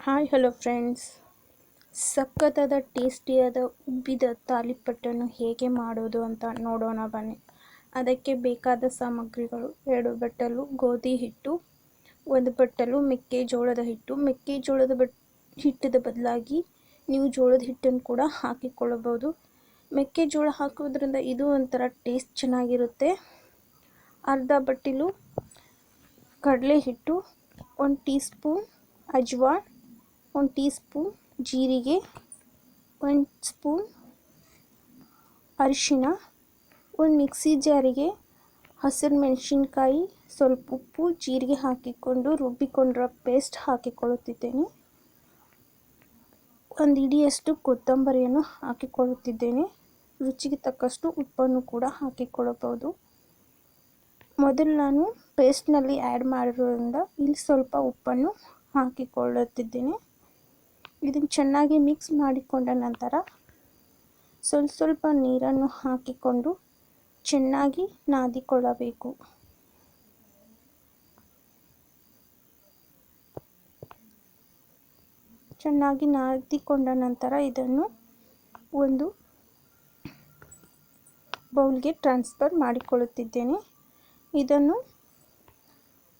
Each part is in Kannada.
ಹಾಯ್ ಹಲೋ ಫ್ರೆಂಡ್ಸ್, ಸಖತ್ತಾದ ಟೇಸ್ಟಿಯಾದ ಉಬ್ಬಿದ ತಾಲಿಪಟ್ಟನ್ನು ಹೇಗೆ ಮಾಡೋದು ಅಂತ ನೋಡೋಣ ಬನ್ನಿ. ಅದಕ್ಕೆ ಬೇಕಾದ ಸಾಮಗ್ರಿಗಳು: 2 ಬಟ್ಟಲು ಗೋಧಿ ಹಿಟ್ಟು, 1 ಬಟ್ಟಲು ಮೆಕ್ಕೆಜೋಳದ ಹಿಟ್ಟು. ಮೆಕ್ಕೆಜೋಳದ ಹಿಟ್ಟದ ಬದಲಾಗಿ ನೀವು ಜೋಳದ ಹಿಟ್ಟನ್ನು ಕೂಡ ಹಾಕಿಕೊಳ್ಳಬಹುದು. ಮೆಕ್ಕೆಜೋಳ ಹಾಕೋದ್ರಿಂದ ಇದು ಒಂಥರ ಟೇಸ್ಟ್ ಚೆನ್ನಾಗಿರುತ್ತೆ. ಅರ್ಧ ಬಟ್ಟಲು ಕಡಲೆ ಹಿಟ್ಟು, 1 tea spoon ajwain, 1 tea spoon ಜೀರಿಗೆ, 1 ಸ್ಪೂನ್ ಅರಿಶಿನ, 1 ಮಿಕ್ಸಿ ಜಾರಿಗೆ ಹಸಿರು ಮೆಣಸಿನ್ಕಾಯಿ, ಸ್ವಲ್ಪ ಉಪ್ಪು, ಜೀರಿಗೆ ಹಾಕಿಕೊಂಡು ರುಬ್ಬಿಕೊಂಡಿರೋ ಪೇಸ್ಟ್ ಹಾಕಿಕೊಳ್ಳುತ್ತಿದ್ದೇನೆ. 1 ಹಿಡಿಯಷ್ಟು ಕೊತ್ತಂಬರಿಯನ್ನು ಹಾಕಿಕೊಳ್ಳುತ್ತಿದ್ದೇನೆ. ರುಚಿಗೆ ತಕ್ಕಷ್ಟು ಉಪ್ಪನ್ನು ಕೂಡ ಹಾಕಿಕೊಳ್ಳಬಹುದು. ಮೊದಲು ನಾನು ಪೇಸ್ಟ್ನಲ್ಲಿ ಆ್ಯಡ್ ಮಾಡಿರೋದ್ರಿಂದ ಇಲ್ಲಿ ಸ್ವಲ್ಪ ಉಪ್ಪನ್ನು ಹಾಕಿಕೊಳ್ಳುತ್ತಿದ್ದೇನೆ. ಇದನ್ನು ಚೆನ್ನಾಗಿ ಮಿಕ್ಸ್ ಮಾಡಿಕೊಂಡ ನಂತರ ಸ್ವಲ್ಪ ನೀರನ್ನು ಹಾಕಿಕೊಂಡು ಚೆನ್ನಾಗಿ ನಾದಿಕೊಳ್ಳಬೇಕು. ಚೆನ್ನಾಗಿ ನಾದಿಕೊಂಡ ನಂತರ ಇದನ್ನು ಒಂದು ಬೌಲ್ಗೆ ಟ್ರಾನ್ಸ್ಫರ್ ಮಾಡಿಕೊಳ್ಳುತ್ತಿದ್ದೇನೆ. ಇದನ್ನು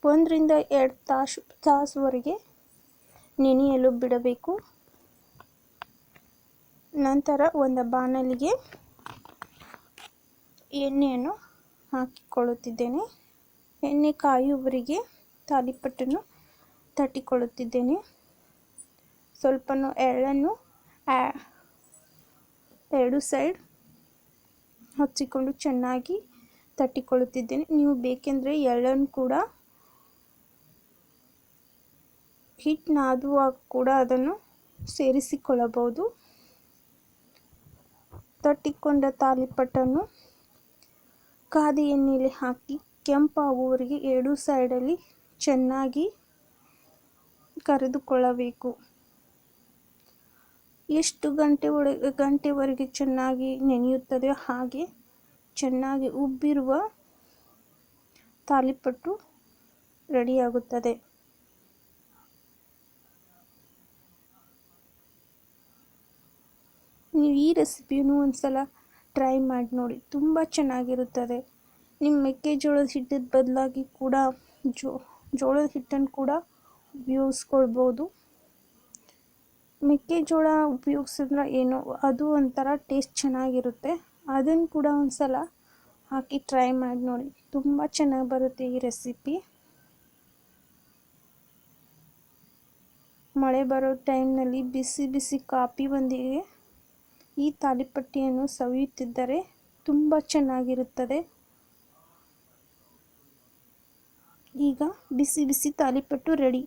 1 ರಿಂದ 2 ತಾಸುವರೆಗೆ ನೆನೆಯಲು ಬಿಡಬೇಕು. ನಂತರ ಒಂದು ಬಾಣಲಿಗೆ ಎಣ್ಣೆಯನ್ನು ಹಾಕಿಕೊಳ್ಳುತ್ತಿದ್ದೇನೆ. ಎಣ್ಣೆ ಕಾಯುವವರೆಗೆ ತಾಲಿಪಟ್ಟನ್ನು ತಟ್ಟಿಕೊಳ್ಳುತ್ತಿದ್ದೇನೆ. ಸ್ವಲ್ಪ ಎಳ್ಳನ್ನು 2 ಸೈಡ್ ಹಚ್ಚಿಕೊಂಡು ಚೆನ್ನಾಗಿ ತಟ್ಟಿಕೊಳ್ಳುತ್ತಿದ್ದೇನೆ. ನೀವು ಬೇಕೆಂದರೆ ಎಳ್ಳನ್ನು ಕೂಡ ಹಿಟ್ಟು ನಾದುವಾಗ ಕೂಡ ಅದನ್ನು ಸೇರಿಸಿಕೊಳ್ಳಬಹುದು. ತಟ್ಟಿಕೊಂಡ ತಾಲಿಪಟ್ಟನ್ನು ಕಾದ ಎಣ್ಣೆಯಲ್ಲಿ ಹಾಕಿ ಕೆಂಪಾಗುವವರೆಗೆ 2 ಸೈಡಲ್ಲಿ ಚೆನ್ನಾಗಿ ಕರಿದುಕೊಳ್ಳಬೇಕು. ಎಷ್ಟು ಗಂಟೆವರೆಗೆ ಚೆನ್ನಾಗಿ ನೆನೆಯುತ್ತದೆ ಹಾಗೆ ಚೆನ್ನಾಗಿ ಉಬ್ಬಿರುವ ತಾಲಿಪಟ್ಟು ರೆಡಿಯಾಗುತ್ತದೆ. ನೀವು ಈ ರೆಸಿಪಿಯನ್ನು ಒಂದ್ಸಲ ಟ್ರೈ ಮಾಡಿ ನೋಡಿ, ತುಂಬ ಚೆನ್ನಾಗಿರುತ್ತದೆ. ನಿಮ್ಮ ಮೆಕ್ಕೆಜೋಳದ ಹಿಟ್ಟದ ಬದಲಾಗಿ ಕೂಡ ಜೋಳದ ಹಿಟ್ಟನ್ನು ಕೂಡ ಉಪಯೋಗಿಸ್ಕೊಳ್ಬೋದು. ಮೆಕ್ಕೆಜೋಳ ಉಪಯೋಗಿಸಿದ್ರೆ ಏನೋ ಅದು ಒಂಥರ ಟೇಸ್ಟ್ ಚೆನ್ನಾಗಿರುತ್ತೆ. ಅದನ್ನು ಕೂಡ ಒಂದ್ಸಲ ಹಾಕಿ ಟ್ರೈ ಮಾಡಿ ನೋಡಿ, ತುಂಬ ಚೆನ್ನಾಗಿ ಬರುತ್ತೆ ಈ ರೆಸಿಪಿ. ಮಳೆ ಬರೋ ಟೈಮ್ನಲ್ಲಿ ಬಿಸಿ ಬಿಸಿ ಕಾಫಿಯೊಂದಿಗೆ ಈ ತಾಲಿಪಟ್ಟಿಯನ್ನು ಸವಿಯುತ್ತಿದ್ದರೆ ತುಂಬ ಚೆನ್ನಾಗಿರುತ್ತದೆ. ಈಗ ಬಿಸಿ ಬಿಸಿ ತಾಲಿಪಟ್ಟು ರೆಡಿ.